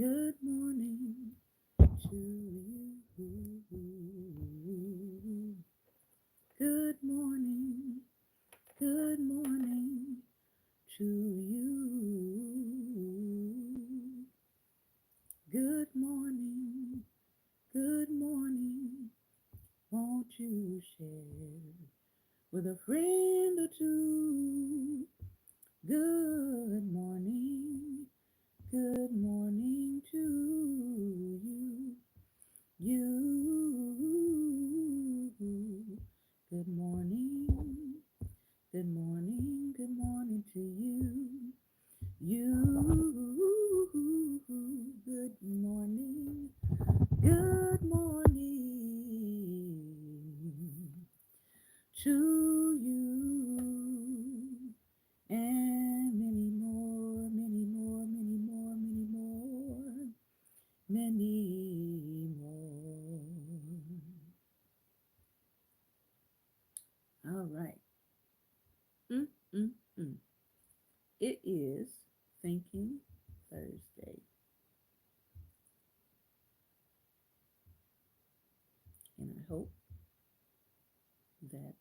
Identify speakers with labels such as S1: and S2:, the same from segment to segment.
S1: Good morning to you. Good morning. Good morning to you. Good morning. Good morning. Won't you share with a friend or two? Good morning. Good morning to you. You. Good morning. Good morning. Good morning to you. You. Good morning. Good morning to you. And many more, many more, many more, many more, many more. All right. Mm, mm, mm. It is Thinking Thursday, and I hope that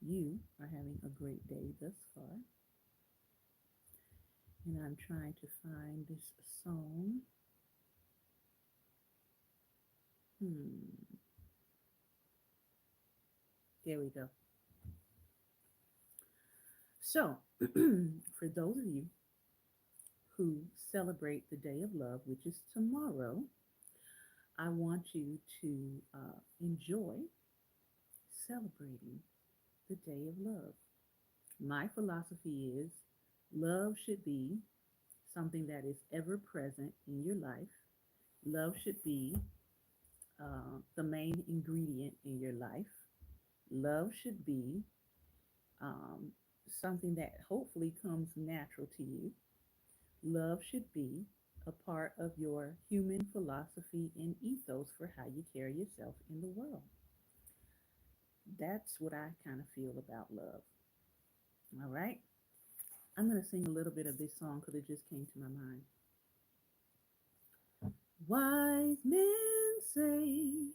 S1: you are having a great day thus far. And I'm trying to find this song. Hmm. There we go. So, for those of you who celebrate the Day of Love, which is tomorrow, I want you to enjoy celebrating the Day of Love. My philosophy is love should be something that is ever present in your life. Love should be the main ingredient in your life. Love should be um, something that hopefully comes natural to you. Love should be a part of your human philosophy and ethos for how you carry yourself in the world. That's what I kind of feel about love. All right. I'm going to sing a little bit of this song because it just came to my mind. Wise men say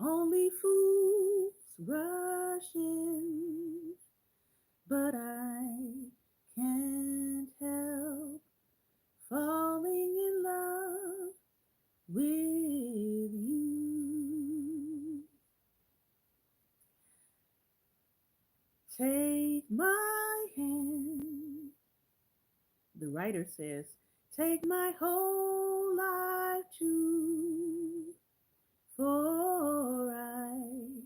S1: only fools rush in, but I can't help falling in love with you. Take my hand. The writer says, take my whole life too, for I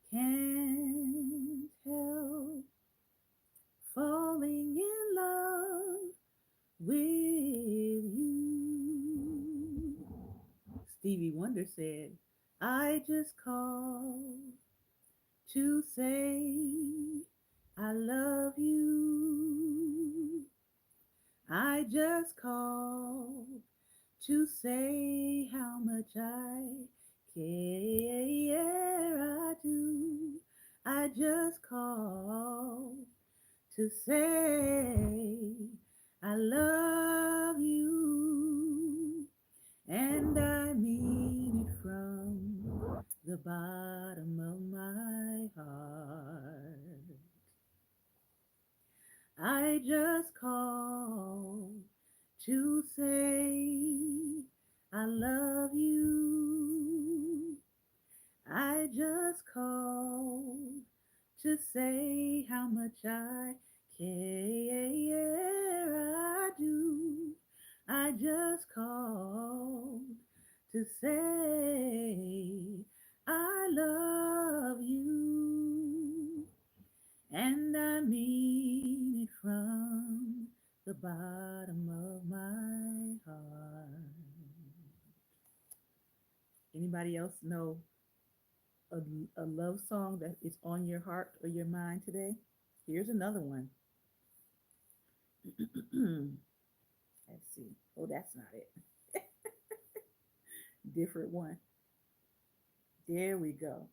S1: can't help falling in love with you. Stevie Wonder said, I just called to say I love you. I just called to say how much I care. I do. I just called to say I love you, and I mean it from the bottom of my heart. I just called to say I love you. I just called to say how much I care. I do. I just called to say I love you. And I mean it from the bottom of my heart. Anybody else know a, a love song that is on your heart or your mind today? Here's another one. Let's see. Oh, that's not it. Different one. There we go.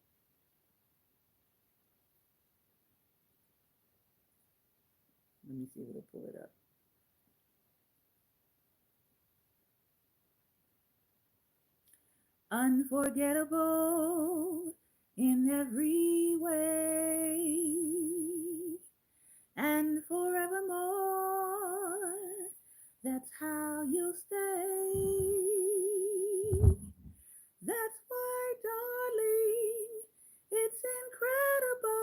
S1: Let me see if it'll pull it up. unforgettable in every way, and forevermore. That's how you'll stay. That's why, darling, it's incredible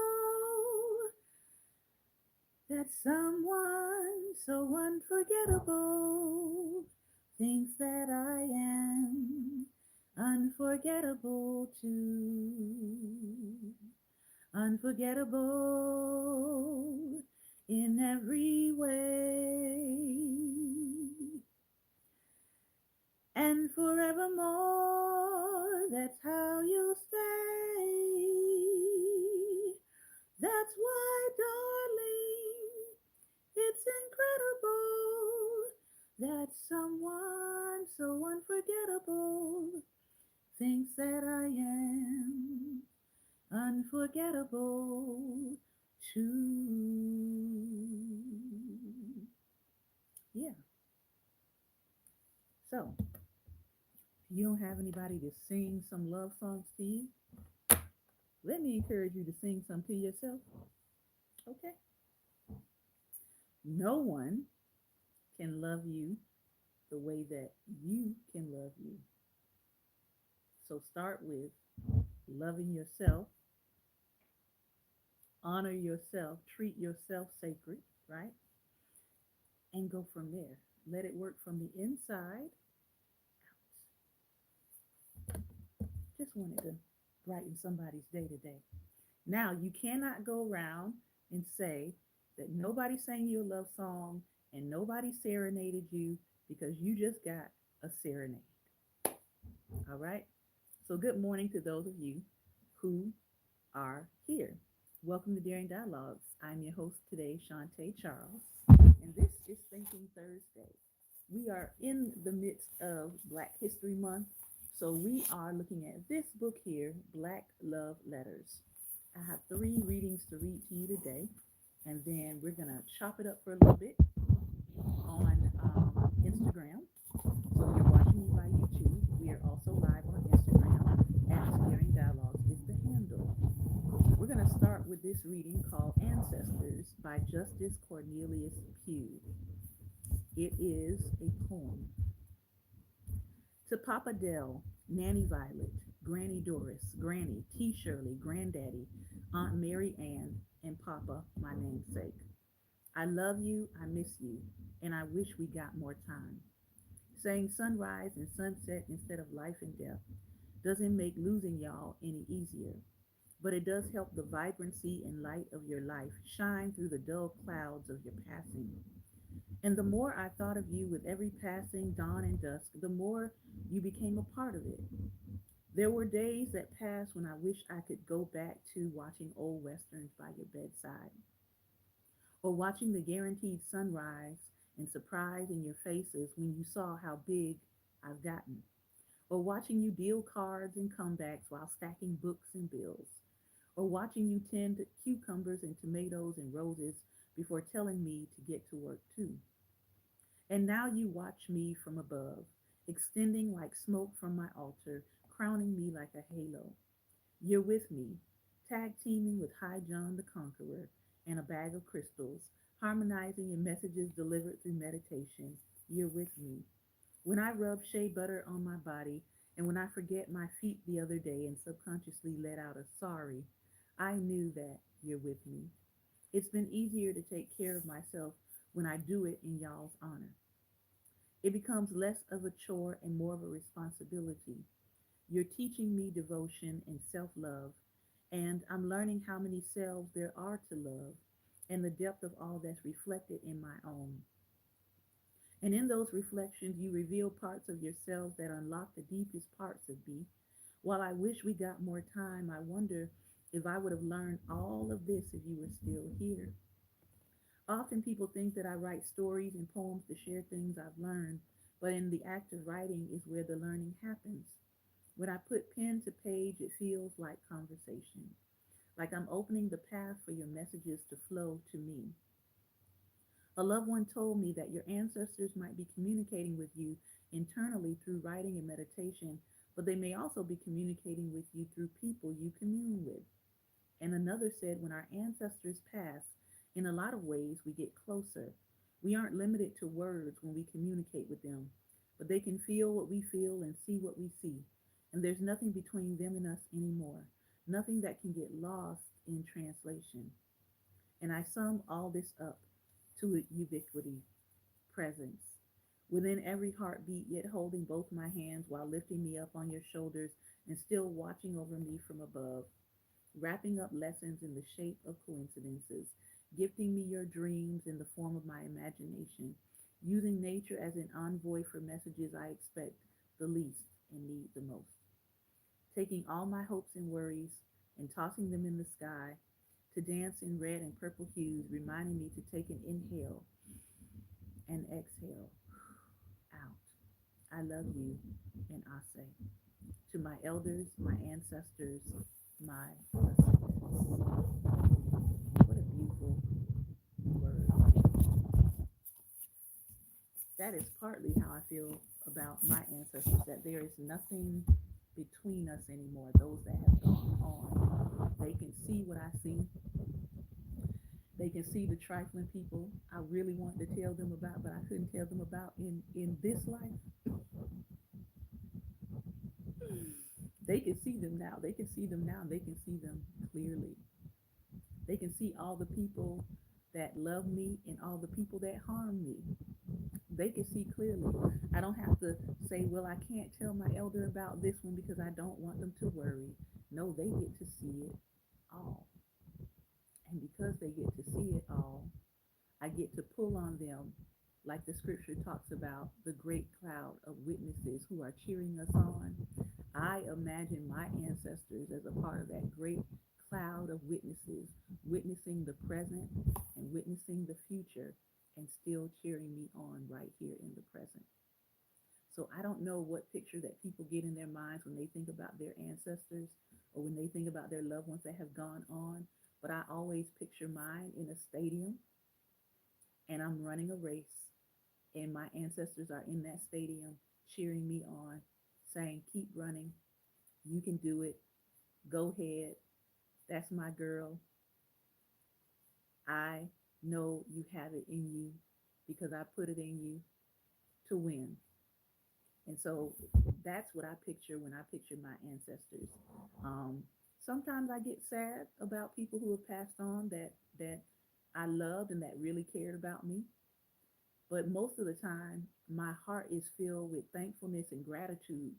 S1: that someone so unforgettable thinks that I am unforgettable too. Unforgettable in every way, and forevermore. That's how you'll stay. That's why, darling, it's incredible that someone so unforgettable thinks that I am unforgettable too. Yeah. So, if you don't have anybody to sing some love songs to you, let me encourage you to sing some to yourself. Okay. No one can love you the way that you can love you. So start with loving yourself, honor yourself, treat yourself sacred, right? And go from there. Let it work from the inside out. Just wanted to brighten somebody's day today. Now, you cannot go around and say that nobody sang you a love song and nobody serenaded you because you just got a serenade. All right? So, good morning to those of you who are here. Welcome to Daring Dialogues. I'm your host today, Shantae Charles, and this is Thinking Thursday. We are in the midst of Black History Month, so we are looking at this book here, Black Love Letters. I have three readings to read to you today, and then we're going to chop it up for a little bit on Instagram. So if you're watching me by YouTube, we are also live on Instagram at Daring Dialogues is the handle. We're going to start with this reading called Ancestors by Justice Cornelius Pugh. It is a poem. To Papa Dell, Nanny Violet, Granny Doris, Granny, T. Shirley, Granddaddy, Aunt Mary Ann, and Papa, my namesake. I love you, I miss you, and I wish we got more time. Saying sunrise and sunset instead of life and death doesn't make losing y'all any easier, but it does help the vibrancy and light of your life shine through the dull clouds of your passing. And the more I thought of you with every passing dawn and dusk, the more you became a part of it. There were days that passed when I wished I could go back to watching old westerns by your bedside, or watching the guaranteed sunrise and surprise in your faces when you saw how big I've gotten, or watching you deal cards and comebacks while stacking books and bills, or watching you tend cucumbers and tomatoes and roses before telling me to get to work too. And now you watch me from above, extending like smoke from my altar, crowning me like a halo. You're with me, tag teaming with High John the Conqueror and a bag of crystals, harmonizing in messages delivered through meditation. You're with me. When I rub shea butter on my body, and when I forget my feet the other day and subconsciously let out a sorry, I knew that you're with me. It's been easier to take care of myself when I do it in y'all's honor. It becomes less of a chore and more of a responsibility. You're teaching me devotion and self love, and I'm learning how many selves there are to love and the depth of all that's reflected in my own. And in those reflections, you reveal parts of yourselves that unlock the deepest parts of me. While I wish we got more time, I wonder if I would have learned all of this if you were still here. Often people think that I write stories and poems to share things I've learned, but in the act of writing is where the learning happens. When I put pen to page, it feels like conversation, like I'm opening the path for your messages to flow to me. A loved one told me that your ancestors might be communicating with you internally through writing and meditation, but they may also be communicating with you through people you commune with. And another said, when our ancestors pass, in a lot of ways, we get closer. We aren't limited to words when we communicate with them, but they can feel what we feel and see what we see. And there's nothing between them and us anymore, nothing that can get lost in translation. And I sum all this up to ubiquity, presence. Within every heartbeat, yet holding both my hands while lifting me up on your shoulders and still watching over me from above, wrapping up lessons in the shape of coincidences, gifting me your dreams in the form of my imagination, using nature as an envoy for messages I expect the least and need the most, taking all my hopes and worries and tossing them in the sky to dance in red and purple hues, reminding me to take an inhale and exhale out. I love you, and I say to my elders, my ancestors, my ascendants. What a beautiful word. That is partly how I feel about my ancestors, that there is nothing between us anymore, those that have gone on. They can see what I see. They can see the trifling people I really wanted to tell them about, but I couldn't tell them about in this life. They can see them now. They can see them now. They can see them clearly. They can see all the people that love me and all the people that harm me. They can see clearly. I don't have to say, well, I can't tell my elder about this one because I don't want them to worry. No, they get to see it all. And because they get to see it all, I get to pull on them, like the scripture talks about the great cloud of witnesses who are cheering us on. I imagine my ancestors as a part of that great cloud of witnesses, witnessing the present and witnessing the future, and still cheering me on right here in the present. So I don't know what picture that people get in their minds when they think about their ancestors or when they think about their loved ones that have gone on, but I always picture mine in a stadium and I'm running a race and my ancestors are in that stadium cheering me on, saying, keep running, you can do it, go ahead, that's my girl. I know you have it in you because I put it in you to win. And so that's what I picture when I picture my ancestors. Um, Sometimes I get sad about people who have passed on that I loved and that really cared about me. But most of the time, my heart is filled with thankfulness and gratitude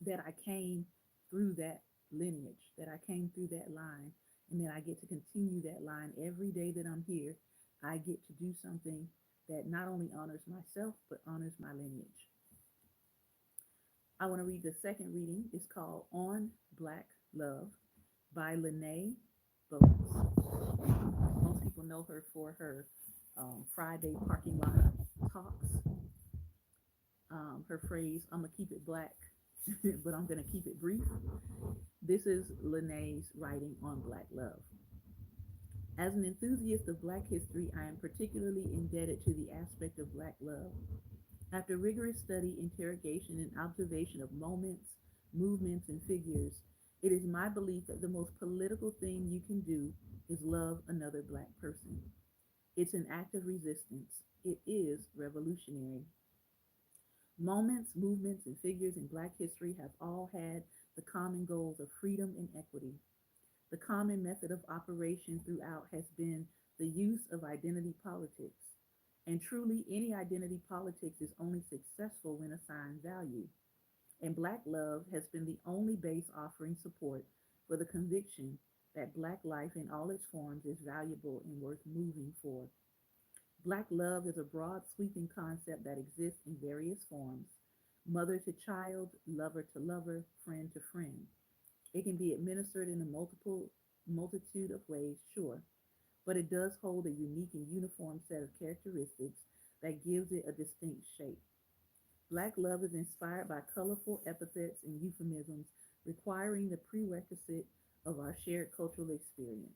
S1: that I came through that lineage, that I came through that line, and that I get to continue that line every day that I'm here. I get to do something that not only honors myself, but honors my lineage. I want to read the second reading. It's called On Black Love by Lene Boats. Most people know her for her Friday parking lot talks. Her phrase, I'm going to keep it black, but I'm going to keep it brief. This is Lene's writing on Black love. As an enthusiast of Black history, I am particularly indebted to the aspect of Black love. After rigorous study, interrogation, and observation of moments, movements, and figures, it is my belief that the most political thing you can do is love another Black person. It's an act of resistance. It is revolutionary. Moments, movements, and figures in Black history have all had the common goals of freedom and equity. The common method of operation throughout has been the use of identity politics. And truly, any identity politics is only successful when assigned value. And Black love has been the only base offering support for the conviction that Black life in all its forms is valuable and worth moving for. Black love is a broad, sweeping concept that exists in various forms: mother to child, lover to lover, friend to friend. It can be administered in a multitude of ways, sure, but it does hold a unique and uniform set of characteristics that gives it a distinct shape. Black love is inspired by colorful epithets and euphemisms requiring the prerequisite of our shared cultural experience.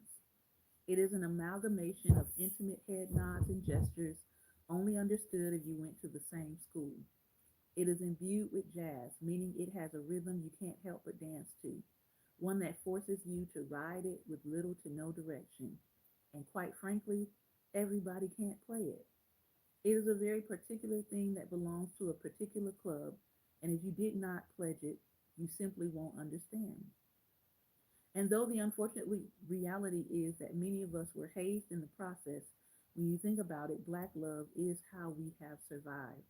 S1: It is an amalgamation of intimate head nods and gestures only understood if you went to the same school. It is imbued with jazz, meaning it has a rhythm you can't help but dance to, one that forces you to ride it with little to no direction. And quite frankly, everybody can't play it. It is a very particular thing that belongs to a particular club, and if you did not pledge it, you simply won't understand. And though the unfortunate reality is that many of us were hazed in the process, when you think about it, black love is how we have survived.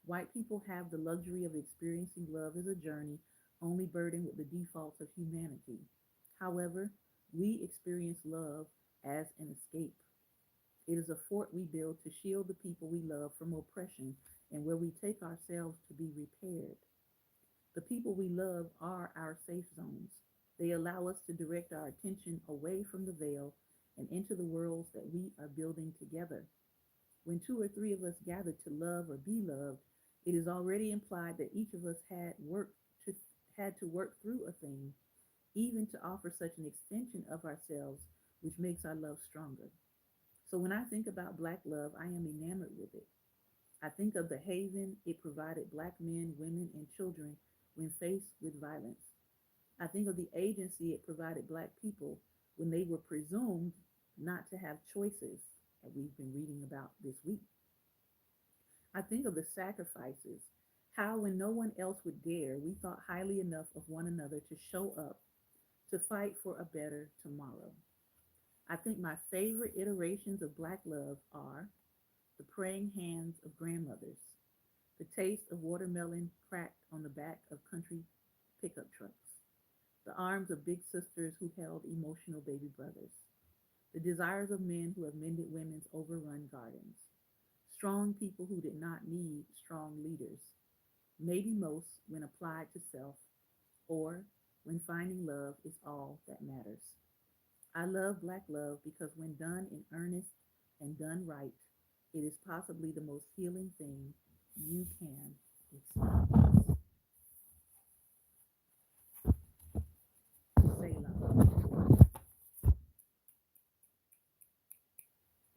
S1: White people have the luxury of experiencing love as a journey, only burdened with the defaults of humanity. However, we experience love as an escape. It is a fort we build to shield the people we love from oppression and where we take ourselves to be repaired. The people we love are our safe zones. They allow us to direct our attention away from the veil and into the worlds that we are building together. When two or three of us gather to love or be loved, it is already implied that each of us to had to work through a thing, even to offer such an extension of ourselves, which makes our love stronger. So when I think about black love, I am enamored with it. I think of the haven it provided black men, women, and children when faced with violence. I think of the agency it provided black people when they were presumed not to have choices that we've been reading about this week. I think of the sacrifices, how when no one else would dare, we thought highly enough of one another to show up, to fight for a better tomorrow. I think my favorite iterations of black love are the praying hands of grandmothers, the taste of watermelon cracked on the back of country pickup trucks, the arms of big sisters who held emotional baby brothers, the desires of men who have mended women's overrun gardens, strong people who did not need strong leaders, maybe most when applied to self or when finding love is all that matters. I love black love because when done in earnest and done right, it is possibly the most healing thing you can experience. Selah.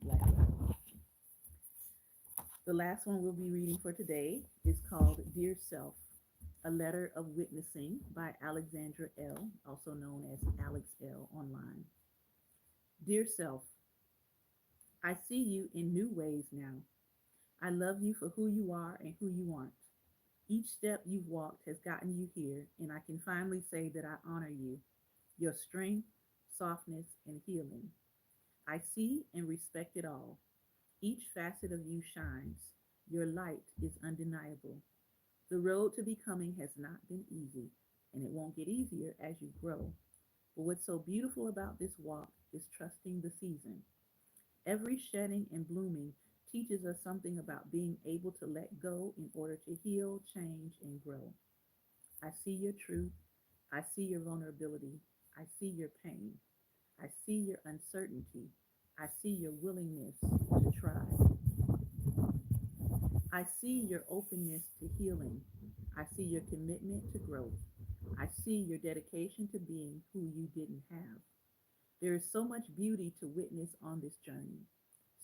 S1: Black love. The last one we'll be reading for today is called Dear Self, a letter of witnessing by Alexandra L., also known as Alex L. online. Dear Self, I see you in new ways now. I love you for who you are and who you aren't. Each step you've walked has gotten you here, and I can finally say that I honor you, your strength, softness, and healing. I see and respect it all. Each facet of you shines. Your light is undeniable. The road to becoming has not been easy, and it won't get easier as you grow. But what's so beautiful about this walk is trusting the season. Every shedding and blooming teaches us something about being able to let go in order to heal, change, and grow. I see your truth. I see your vulnerability. I see your pain. I see your uncertainty. I see your willingness to try. I see your openness to healing. I see your commitment to growth. I see your dedication to being who you didn't have. There is so much beauty to witness on this journey.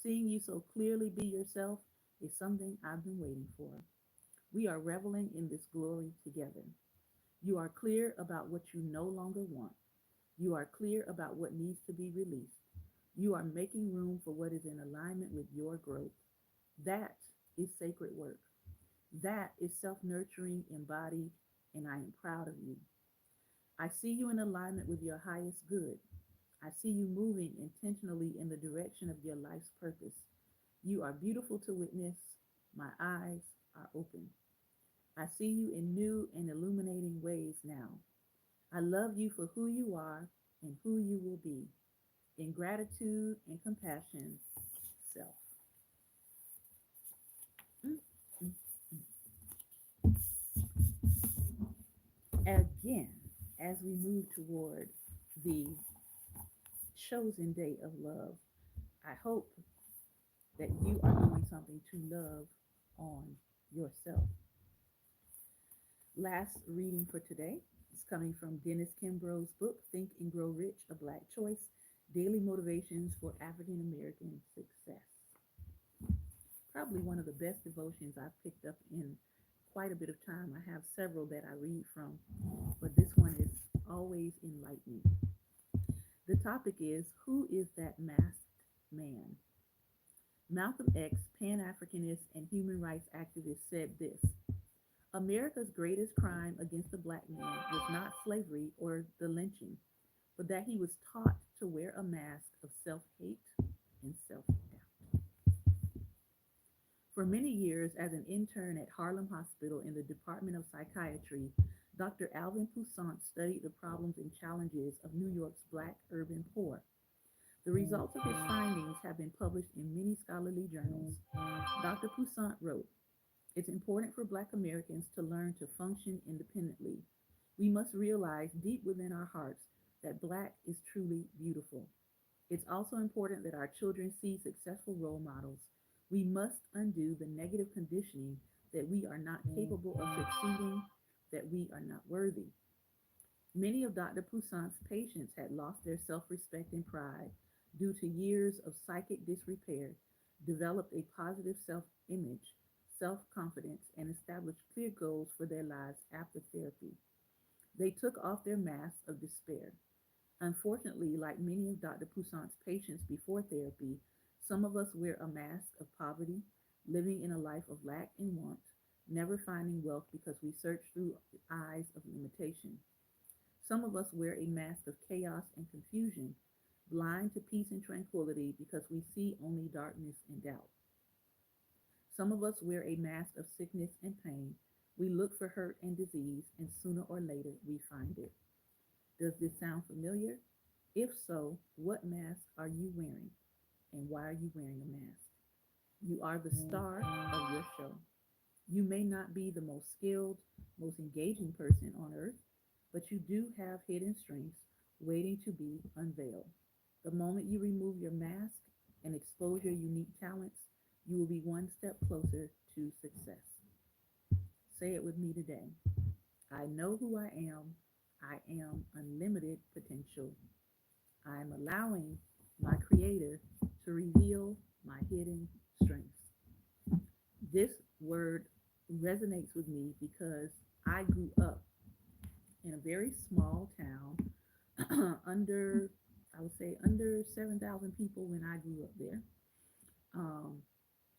S1: Seeing you so clearly be yourself is something I've been waiting for. We are reveling in this glory together. You are clear about what you no longer want. You are clear about what needs to be released. You are making room for what is in alignment with your growth. That is sacred work. That is self nurturing embodied, and I am proud of you. I see you in alignment with your highest good. I see you moving intentionally in the direction of your life's purpose. You are beautiful to witness. My eyes are open. I see you in new and illuminating ways now. I love you for who you are and who you will be. In gratitude and compassion, self. Mm, mm. Again, as we move toward the chosen day of love, I hope that you are doing something to love on yourself. Last reading for today is coming from Dennis Kimbrough's book, Think and Grow Rich, A Black Choice, Daily Motivations for African American Success. Probably one of the best devotions I've picked up in quite a bit of time. I have several that I read from, but this one is always enlightening. The topic is, who is that masked man? Malcolm X, Pan Africanist and human rights activist, said this: America's greatest crime against the black man was not slavery or the lynching, but that he was taught to wear a mask of self hate and self doubt. For many years, as an intern at Harlem Hospital in the Department of Psychiatry, Dr. Alvin Toussaint studied the problems and challenges of New York's black urban poor. The results of his findings have been published in many scholarly journals. Dr. Toussaint wrote, "It's important for Black Americans to learn to function independently. We must realize deep within our hearts that Black is truly beautiful. It's also important that our children see successful role models. We must undo the negative conditioning that we are not capable of succeeding, that we are not worthy." Many of Dr. Poussin's patients had lost their self respect and pride due to years of psychic disrepair, developed a positive self image, self confidence, and established clear goals for their lives after therapy. They took off their masks of despair. Unfortunately, like many of Dr. Poussin's patients before therapy, some of us wear a mask of poverty, living in a life of lack and want, never finding wealth because we search through eyes of limitation. Some of us wear a mask of chaos and confusion, blind to peace and tranquility because we see only darkness and doubt. Some of us wear a mask of sickness and pain. We look for hurt and disease, and sooner or later we find it. Does this sound familiar? If so, what mask are you wearing, and why are you wearing a mask? You are the star of your show. You may not be the most skilled, most engaging person on earth, but you do have hidden strengths waiting to be unveiled. The moment you remove your mask and expose your unique talents, you will be one step closer to success. Say it with me today. I know who I am. I am unlimited potential. I am allowing my Creator to reveal my hidden strengths. This word resonates with me because I grew up in a very small town, under, I would say, under 7,000 people when I grew up there. Um,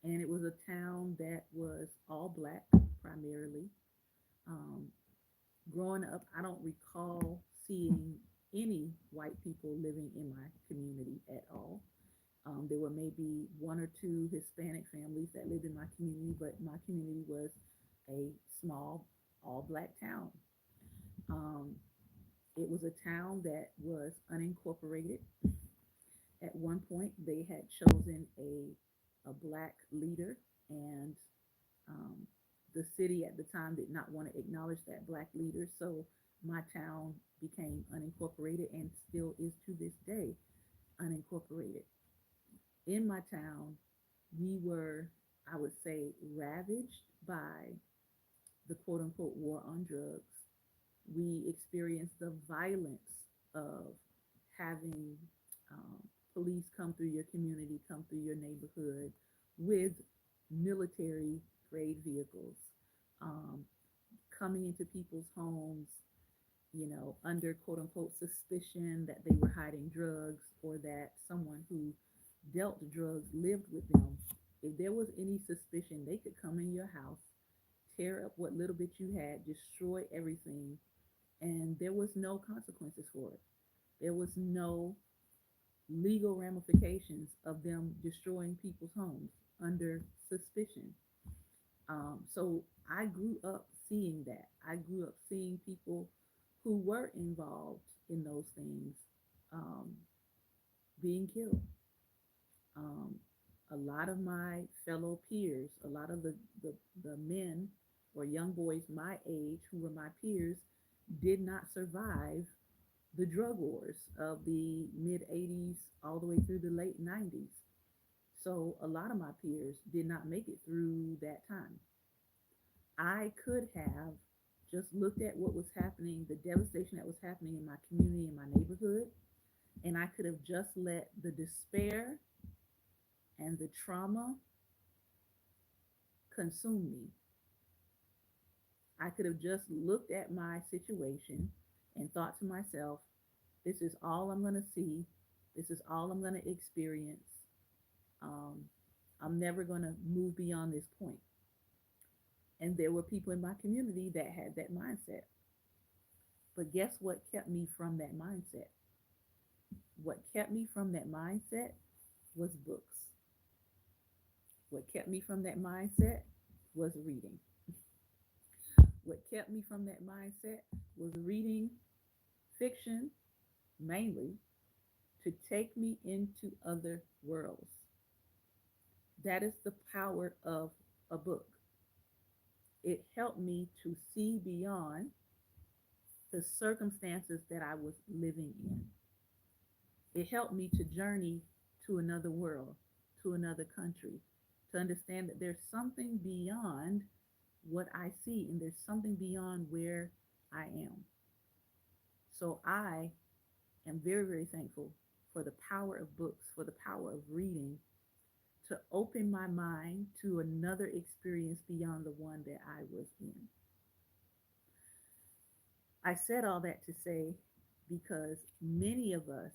S1: and it was a town that was all black primarily. Um, Growing up, I don't recall seeing any white people living in my community at all. There were maybe one or two Hispanic families that lived in my community, but my community was a small, all black town. Um, it was a town that was unincorporated. At one point, they had chosen a black leader, and um, the city at the time did not want to acknowledge that black leader. So my town became unincorporated and still is to this day unincorporated. In my town, we were, I would say, ravaged by the quote unquote war on drugs. We experienced the violence of having um, police come through your community, come through your neighborhood with military grade vehicles, um, coming into people's homes, under quote unquote suspicion that they were hiding drugs or that someone who dealt drugs lived with them. If there was any suspicion, they could come in your house, tear up what little bit you had, destroy everything, and there was no consequences for it. There was no legal ramifications of them destroying people's homes under suspicion. So I grew up seeing that. I grew up seeing people who were involved in those things um, being killed. Um, a lot of my fellow peers, a lot of the men or young boys my age who were my peers did not survive the drug wars of the mid 80s all the way through the late 90s. So a lot of my peers did not make it through that time. I could have just looked at what was happening, the devastation that was happening in my community, in my neighborhood, and I could have just let the despair and the trauma consume me. I could have just looked at my situation and thought to myself, this is all I'm going to see. This is all I'm going to experience. Um, I'm never going to move beyond this point. And there were people in my community that had that mindset. But guess what kept me from that mindset? What kept me from that mindset was books. What kept me from that mindset was reading. What kept me from that mindset was reading fiction, mainly, to take me into other worlds. That is the power of a book. It helped me to see beyond the circumstances that I was living in. It helped me to journey to another world, to another country, to understand that there's something beyond what I see and there's something beyond where I am. So I am very, very thankful for the power of books, for the power of reading, to open my mind to another experience beyond the one that I was in. I said all that to say because many of us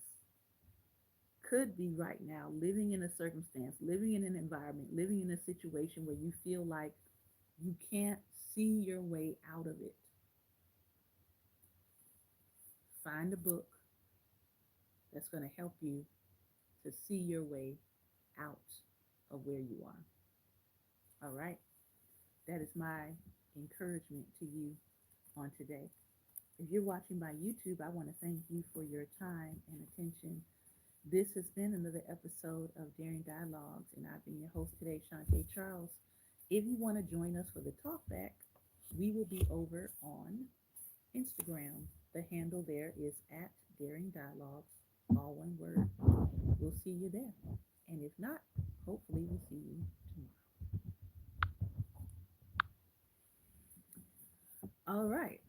S1: could be right now living in a circumstance, living in an environment, living in a situation where you feel like you can't see your way out of it. Find a book that's going to help you to see your way out of where you are. All right. That is my encouragement to you on today. If you're watching by YouTube, I want to thank you for your time and attention. This has been another episode of Daring Dialogues, and I've been your host today, Shantae Charles. If you want to join us for the talkback, we will be over on Instagram. The handle there is at Daring Dialogues, all one word. We'll see you there. And if not, hopefully we'll see you tomorrow. All right.